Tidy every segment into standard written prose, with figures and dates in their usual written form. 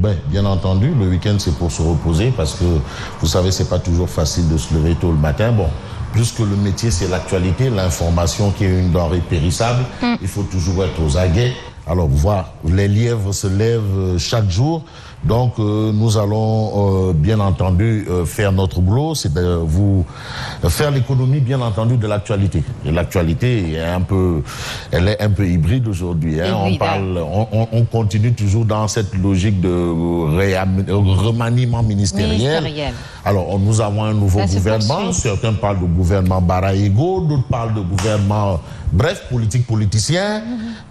Ben, bien entendu, le week-end c'est pour se reposer parce que vous savez c'est pas toujours facile de se lever tôt le matin. Bon, plus que le métier c'est l'actualité, l'information qui est une denrée périssable. Il faut toujours être aux aguets. Alors voilà, les lièvres se lèvent chaque jour. Donc nous allons bien entendu faire notre boulot, c'est de vous faire l'économie bien entendu de l'actualité. Et l'actualité elle est un peu hybride aujourd'hui. Hein. On continue toujours dans cette logique de remaniement ministériel. Alors nous avons un nouveau gouvernement. Certains parlent de gouvernement Baraïgo, d'autres parlent de gouvernement, bref, politicien.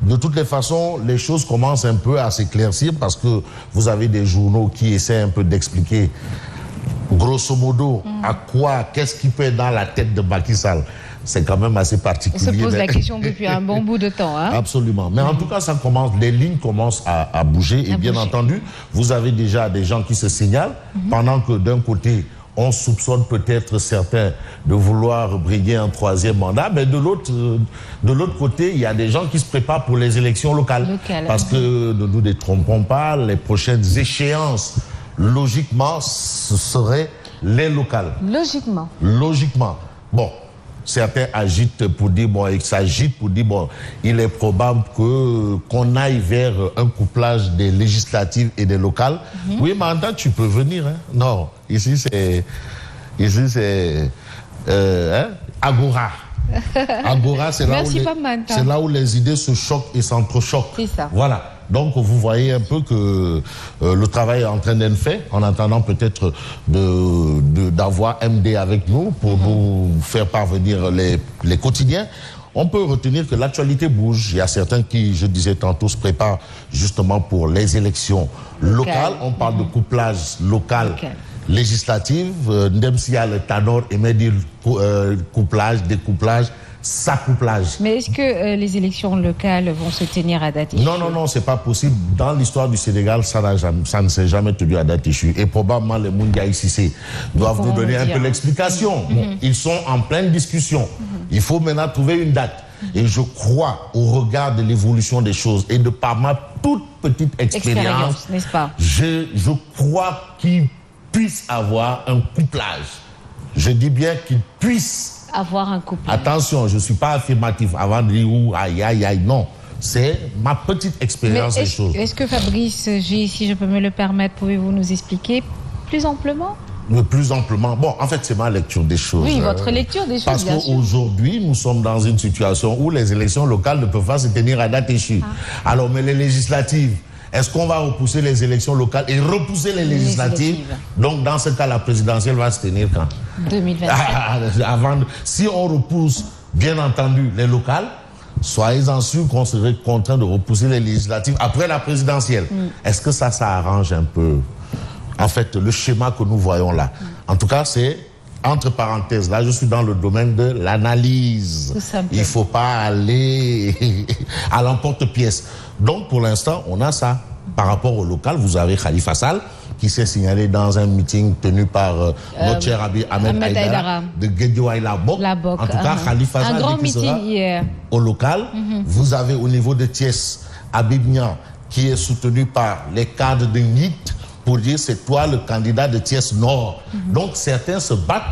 De toutes les façons, les choses commencent un peu à s'éclaircir parce que vous avez des journaux qui essaient un peu d'expliquer grosso modo qu'est-ce qui peut être dans la tête de Macky Sall. C'est quand même assez particulier. On se pose la question depuis un bon bout de temps. Hein? Absolument. Mais en tout cas, les lignes commencent à bouger. Et bien entendu, vous avez déjà des gens qui se signalent, pendant que d'un côté, on soupçonne peut-être certains de vouloir briguer un troisième mandat, mais de l'autre côté, il y a des gens qui se préparent pour les élections locales. Parce que, ne nous détrompons pas, les prochaines échéances, logiquement, ce seraient les locales. Logiquement. Bon, certains agitent pour dire, il est probable qu'on aille vers un couplage des législatives et des locales. Oui, Manda, tu peux venir. Hein? Non, ici c'est Agora. Agora, c'est là où les idées se choquent et s'entrechoquent. C'est ça. Voilà. Donc, vous voyez un peu que le travail est en train d'être fait, en attendant peut-être d'avoir MD avec nous pour nous faire parvenir les quotidiens. On peut retenir que l'actualité bouge. Il y a certains qui, je disais tantôt, se préparent justement pour les élections locales. On parle de couplage local. Législative, Ndemsia, le Tanor, et dire couplage, découplage, s'accouplage. Mais est-ce que les élections locales vont se tenir à date échue? Non, c'est pas possible. Dans l'histoire du Sénégal, ça ne s'est jamais tenu à date échue. Et probablement les Moundiaï Sissé doivent nous donner un peu l'explication. Ils sont en pleine discussion. Il faut maintenant trouver une date. Et je crois, au regard de l'évolution des choses et de par ma toute petite expérience, n'est-ce pas? Je crois qu'ils puissent avoir un couplage. Je dis bien qu'ils puissent avoir un couplage. Attention, je ne suis pas affirmatif avant de dire aïe, non. C'est ma petite expérience des choses. Est-ce que Fabrice G, si je peux me le permettre, pouvez-vous nous expliquer plus amplement? Plus amplement. Bon, en fait, c'est ma lecture des choses. Oui, votre lecture des choses, parce qu'aujourd'hui, nous sommes dans une situation où les élections locales ne peuvent pas se tenir à date échue. Alors, mais les législatives, est-ce qu'on va repousser les élections locales et repousser les législatives? Donc, dans ce cas, la présidentielle va se tenir quand? 2027. Si on repousse, bien entendu, les locales, soyez-en sûrs qu'on serait contraint de repousser les législatives après la présidentielle. Est-ce que ça arrange un peu, en fait, le schéma que nous voyons là? En tout cas, c'est, entre parenthèses, là, je suis dans le domaine de l'analyse. Il ne faut pas aller à l'emporte-pièce. Donc, pour l'instant, on a ça. Par rapport au local, vous avez Khalifa Sall, qui s'est signalé dans un meeting tenu par notre cher Ahmed Aïdara de Guédiouaï Labok. En tout cas, Khalifa Sall qui sera au local. Vous avez au niveau de Thiès, Habib Niang, qui est soutenu par les cadres de NIT pour dire c'est toi le candidat de Thiès Nord. Donc certains se battent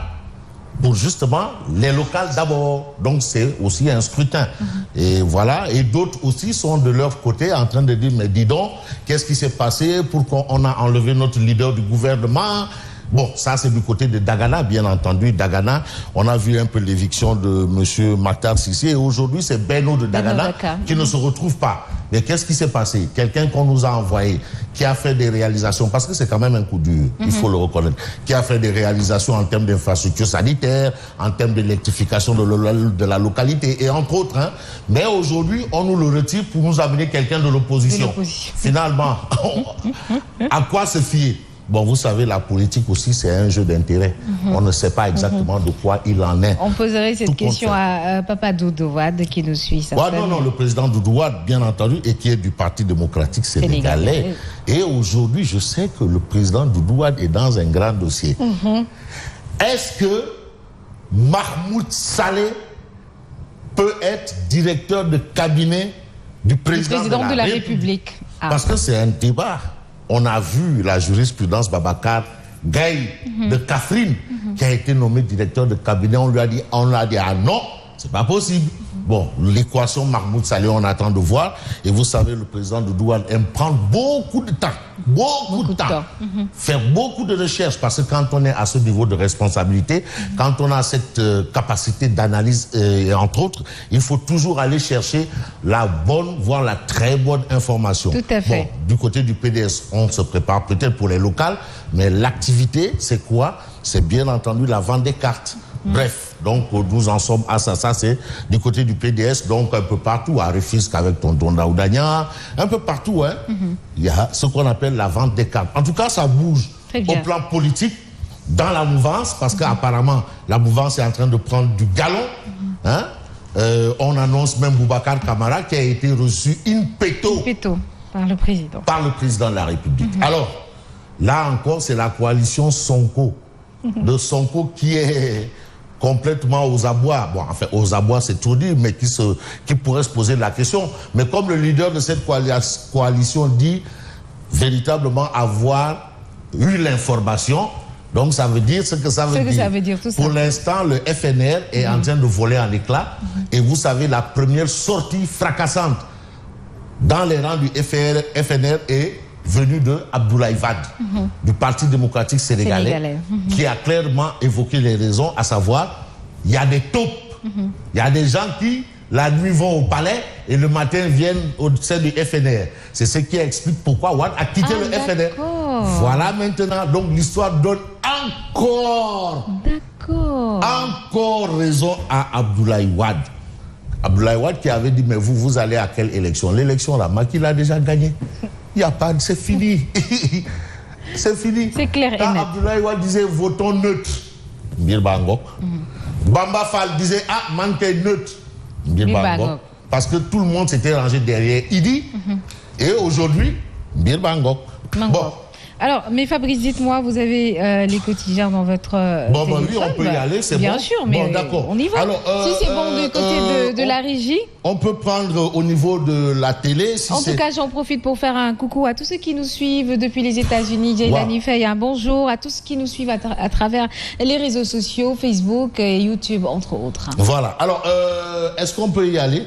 pour justement les locales d'abord. Donc c'est aussi un scrutin. Et voilà. Et d'autres aussi sont de leur côté en train de dire, mais dis donc, qu'est-ce qui s'est passé pour qu'on a enlevé notre leader du gouvernement? Bon, ça c'est du côté de Dagana, bien entendu. Dagana, on a vu un peu l'éviction de M. Maktar Sissi. Et aujourd'hui, c'est Beno de Dagana qui ne se retrouve pas. Mais qu'est-ce qui s'est passé? Quelqu'un qu'on nous a envoyé, qui a fait des réalisations, parce que c'est quand même un coup dur, il faut le reconnaître, qui a fait des réalisations en termes d'infrastructures sanitaires, en termes d'électrification de la localité, et entre autres. Hein. Mais aujourd'hui, on nous le retire pour nous amener quelqu'un de l'opposition. Finalement, à quoi se fier? Bon, vous savez, la politique aussi, c'est un jeu d'intérêt. On ne sait pas exactement de quoi il en est. On poserait cette question à Papa Doudou Wade qui nous suit. Non, le président Doudou Wade, bien entendu, et qui est du Parti démocratique sénégalais. Et aujourd'hui, je sais que le président Doudou Wade est dans un grand dossier. Est-ce que Mahmoud Saleh peut être directeur de cabinet du président de la République? Parce que c'est un débat. on a vu la jurisprudence Babacar Gaye de Catherine, qui a été nommé directeur de cabinet. On lui a dit ah non, c'est pas possible. Bon, l'équation Mahmoud Saleh, on attend de voir. Et vous savez, le président de Douane aime prendre beaucoup de temps. Beaucoup de temps. Faire beaucoup de recherches, parce que quand on est à ce niveau de responsabilité, quand on a cette capacité d'analyse, et entre autres, il faut toujours aller chercher la bonne, voire la très bonne information. Tout à fait. Bon, du côté du PDS, on se prépare peut-être pour les locales, mais l'activité, c'est quoi? C'est bien entendu la vente des cartes. Bref, donc nous en sommes à ça. Ça, c'est du côté du PDS, donc un peu partout, à Rufisque avec Tonton Daoudania, un peu partout, hein. Il y a ce qu'on appelle la vente des cartes. En tout cas, ça bouge au plan politique, dans la mouvance, parce qu'apparemment, la mouvance est en train de prendre du galon. Hein. On annonce même Boubacar Camara qui a été reçu in petto par le président. Par le président de la République. Alors, là encore, c'est la coalition Sonko. De Sonko qui est complètement aux abois. Bon, enfin, aux abois, c'est tout dit, mais qui pourrait se poser la question. Mais comme le leader de cette coalition dit véritablement avoir eu l'information, donc ça veut dire ce que ça veut dire. Pour l'instant, le FNR est en train de voler en éclats. Et vous savez, la première sortie fracassante dans les rangs du FNR est venu de Abdoulaye Wade, du Parti démocratique sénégalais, qui a clairement évoqué les raisons, à savoir, il y a des taupes, il y a des gens qui, la nuit, vont au palais et le matin viennent au sein du FNR. C'est ce qui explique pourquoi Wade a quitté le FNR. Voilà maintenant, donc l'histoire donne encore raison à Abdoulaye Wade. Abdoulaye Wade qui avait dit, mais vous allez à quelle élection? L'élection là, Macky l'a déjà gagné. Il n'y a pas de... C'est fini. C'est fini. C'est clair et net. Abdoulaye Wade disait votons neutre. Mbir Bangok. Bamba Fall disait manque neutre. Mbir Bangok. Parce que tout le monde s'était rangé derrière Idi. Et aujourd'hui, Mbir Bangok. Bon. Alors, mais Fabrice, dites-moi, vous avez les quotidiens dans votre téléphone. Oui, on peut y aller, c'est bon. Bien sûr, mais d'accord. On y va. Alors, si c'est bon du côté de la régie. On peut prendre au niveau de la télé. En tout cas, j'en profite pour faire un coucou à tous ceux qui nous suivent depuis les États-Unis. Jaylani Faye, un bonjour à tous ceux qui nous suivent à travers les réseaux sociaux, Facebook et YouTube, entre autres. Voilà. Alors, est-ce qu'on peut y aller?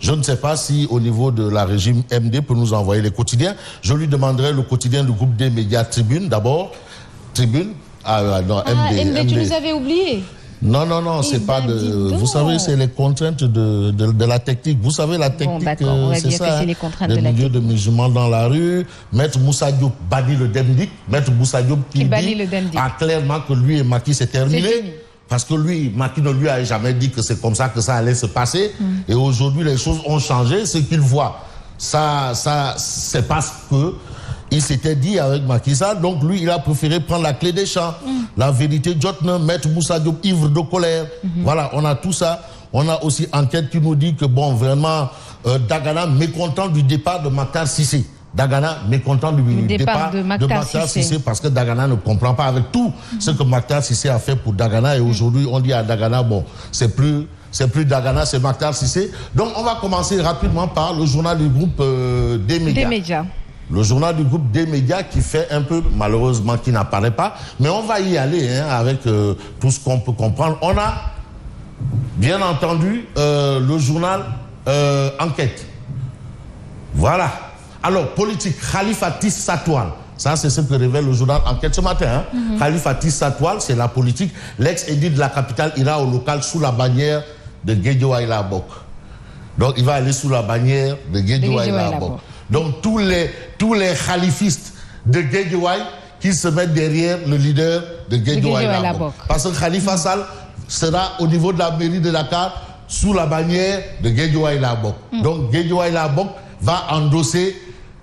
Je ne sais pas si au niveau de la régime MD peut nous envoyer les quotidiens. Je lui demanderai le quotidien du groupe des médias Tribune. D'abord, Tribune. MD, tu nous avais oublié. Non, c'est pas de... Vous savez, c'est les contraintes de la technique. Vous savez, la technique, c'est ça. Les contraintes de la milieux de musulmans dans la rue. Maître Moussa Diop bannit le Demdik. Maître Moussa Diop qui dit clairement que lui et Macky, c'est terminé. Parce que lui, Macky ne lui a jamais dit que c'est comme ça que ça allait se passer. Et aujourd'hui, les choses ont changé. Ce qu'il voit, ça, c'est parce que il s'était dit avec Macky Sall. Donc lui, il a préféré prendre la clé des champs. La vérité, Jotne, Maître Moussa Diop, ivre de colère. Voilà, on a tout ça. On a aussi enquête qui nous dit que, bon, vraiment, Dagana mécontent du départ de Makhtar Cissé. Dagana mécontent du départ de Makhtar Cissé parce que Dagana ne comprend pas avec tout ce que Makhtar Cissé a fait pour Dagana. Et aujourd'hui, on dit à Dagana, bon, c'est plus Dagana, c'est Makhtar Cissé. Donc, on va commencer rapidement par le journal du groupe des médias. Le journal du groupe des médias qui fait un peu, malheureusement, qui n'apparaît pas. Mais on va y aller avec tout ce qu'on peut comprendre. On a, bien entendu, le journal Enquête. Voilà. Alors, politique, Khalifa Tis Satoual. Ça, c'est ce que révèle le journal Enquête ce matin. Khalifa Tis Satoual, c'est la politique. L'ex-édit de la capitale ira au local sous la bannière de Guédiawaye Labok. Donc, il va aller sous la bannière de Guédiawaye Labok. Donc, tous les khalifistes de Guédiawaye qui se mettent derrière le leader de Guédiawaye Labok. Parce que Khalifa Sall sera au niveau de la mairie de Dakar sous la bannière de Guédiawaye Labok. Donc, Guédiawaye Labok va endosser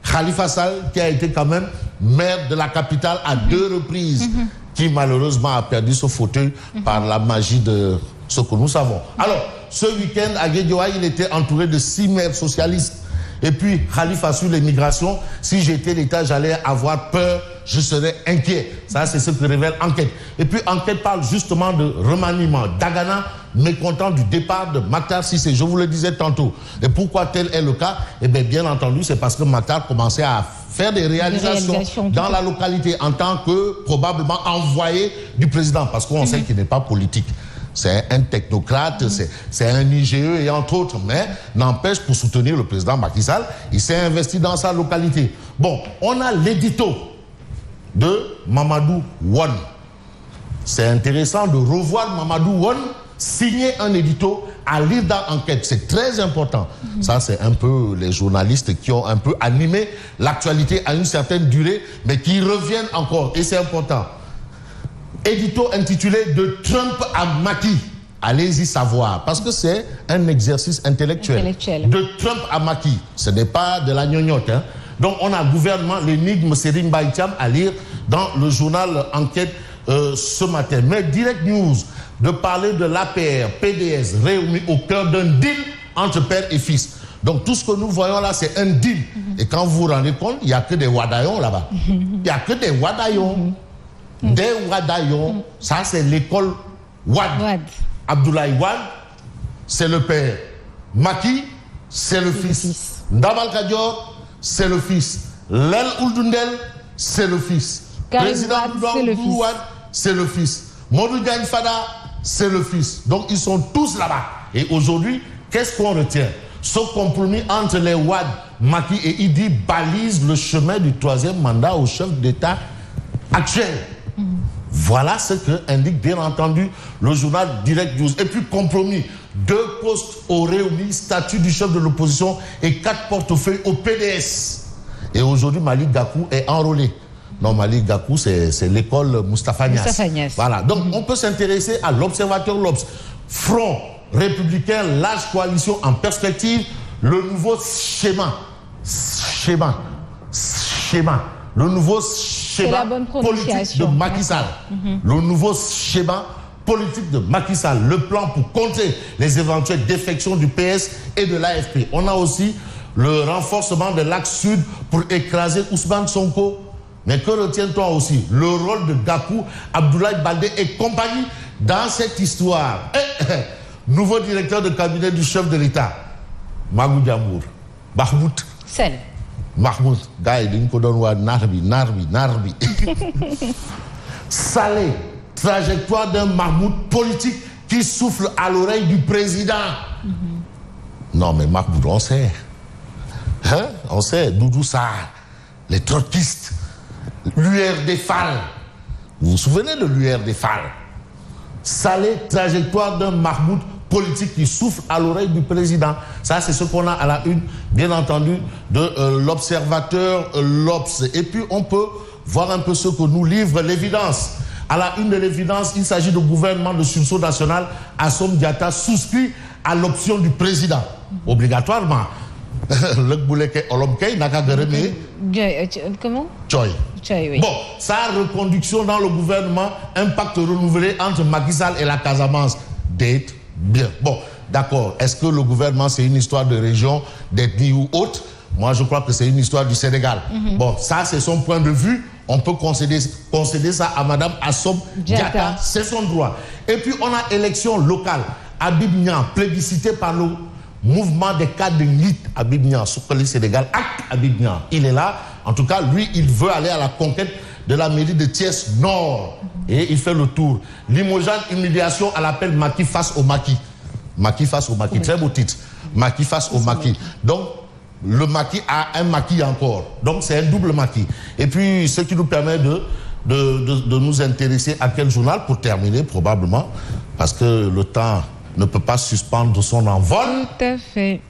Khalifa Sall, qui a été quand même maire de la capitale à 2 reprises, qui malheureusement a perdu ce fauteuil par la magie de ce que nous savons. Alors, ce week-end, à Guédiawaye, il était entouré de 6 maires socialistes. Et puis, Khalifa sur l'immigration, si j'étais l'État, j'allais avoir peur, je serais inquiet. Ça, c'est ce que révèle Enquête. Et puis, Enquête parle justement de remaniement. Dagana, mécontent du départ de Makhtar Cissé. Je vous le disais tantôt. Et pourquoi tel est le cas? Eh bien, bien entendu, c'est parce que Makhtar commençait à faire des réalisations dans la localité en tant que probablement envoyé du président, parce qu'on sait qu'il n'est pas politique. C'est un technocrate, c'est un IGE et entre autres, mais n'empêche, pour soutenir le président Macky Sall, il s'est investi dans sa localité. Bon, on a l'édito de Mamadou Wane. C'est intéressant de revoir Mamadou Wane signer un édito à lire dans Enquête. C'est très important. Ça, c'est un peu les journalistes qui ont un peu animé l'actualité à une certaine durée, mais qui reviennent encore. Et c'est important. Édito intitulé « De Trump à Macky ». Allez-y savoir, parce que c'est un exercice intellectuel. De Trump à Macky. Ce n'est pas de la gnognotte. Hein. Donc, on a gouvernement, l'énigme Serigne Mbaye Thiam à lire dans le journal Enquête ce matin. Mais Direct News, de parler de l'APR, PDS, réunis au cœur d'un deal entre père et fils. Donc tout ce que nous voyons là, c'est un deal. Et quand vous vous rendez compte, il n'y a que des Wadayon là-bas. Il n'y a que des Wadayon. Des Wadayon. Ça, c'est l'école Wad. Abdoulaye Wad, c'est le père. Macky, c'est le fils. Ndamal Kadior, c'est le fils. Lel Ouldundel, c'est le fils. Président Wad, c'est le fils. Modou Diagne Fada, c'est le fils. Donc ils sont tous là-bas. Et aujourd'hui, qu'est-ce qu'on retient? Ce compromis entre les Wad, Macky et Idi balise le chemin du 3e mandat au chef d'État actuel. Voilà ce que indique bien entendu le journal Direct News. Et puis compromis, 2 postes au réunis, statut du chef de l'opposition et 4 portefeuilles au PDS. Et aujourd'hui, Malick Gakou est enrôlé. Non, Malick Gakou, c'est l'école Moustapha Niasse. Voilà. Donc, on peut s'intéresser à l'Observateur L'Obs. Front républicain, large coalition en perspective, le nouveau schéma. Le nouveau schéma politique de Macky Sall. Le nouveau schéma politique de Macky Sall. Le plan pour contrer les éventuelles défections du PS et de l'AFP. On a aussi le renforcement de l'axe sud pour écraser Ousmane Sonko. Mais que retiens-toi aussi? Le rôle de Gakou, Abdoulaye Baldé et compagnie dans cette histoire. Nouveau directeur de cabinet du chef de l'État, Mahmoud Diamour. Mahmoud. Sel. Mahmoud. Gaï, Narbi. Salé. Trajectoire d'un Mahmoud politique qui souffle à l'oreille du président. Non, mais Mahmoud, on sait. Hein? On sait. Doudou Sarr, les trotskistes. L'URD FAL. Vous vous souvenez de l'URD FAL? Salé, trajectoire d'un Mahmoud politique qui souffle à l'oreille du président. Ça, c'est ce qu'on a à la une, bien entendu, de l'Observateur L'Obs. Et puis, on peut voir un peu ce que nous livre l'évidence. À la une de l'évidence, il s'agit du gouvernement de sursaut national. Assome Diatta souscrit à l'option du président. Obligatoirement. Comment? Choi. Oui. Bon, sa reconduction dans le gouvernement, un pacte renouvelé entre Macky Sall et la Casamance. Date, bien. Bon, d'accord. Est-ce que le gouvernement, c'est une histoire de région, d'ethnie ou autre? Moi, je crois que c'est une histoire du Sénégal. Bon, ça, c'est son point de vue. On peut concéder ça à Madame Assome Diatta. C'est son droit. Et puis, on a élection locale. Habib Niang, plébiscité par le mouvement des cadres de NIT, Habib Niang, Soukali Sénégal, acte Habib Niang. Il est là. En tout cas, lui, il veut aller à la conquête de la mairie de Thiès Nord. Et il fait le tour. Limogeane, humiliation à l'appel Macky face au Macky. Macky face au Macky. Très beau titre. Macky face au Macky. Donc, le Macky a un Macky encore. Donc, c'est un double Macky. Et puis, ce qui nous permet de nous intéresser à quel journal, pour terminer, probablement, parce que le temps ne peut pas suspendre son envol. Tout à fait.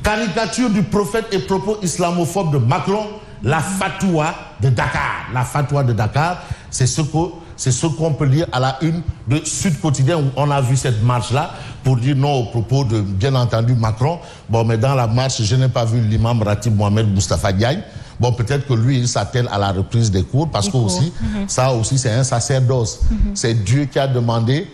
Caricature du prophète et propos islamophobes de Macron, la fatwa de Dakar. La fatwa de Dakar, c'est ce qu'on peut lire à la une de Sud Quotidien, où on a vu cette marche-là pour dire non au propos de, bien entendu, Macron. Bon, mais dans la marche, je n'ai pas vu l'imam Ratib Mohamed Moustapha Diagne. Bon, peut-être que lui, il s'attelle à la reprise des cours, parce que aussi, ça aussi, c'est un sacerdoce. C'est Dieu qui a demandé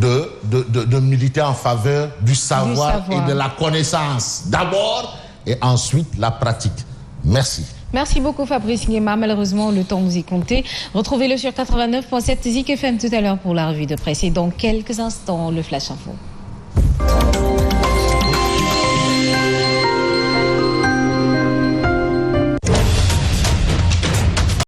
de militer en faveur du savoir et de la connaissance. D'abord, et ensuite, la pratique. Merci. Merci beaucoup Fabrice Nguema. Malheureusement, le temps nous est compté. Retrouvez-le sur 89.7 Zik FM tout à l'heure pour la revue de presse. Et dans quelques instants, le Flash Info.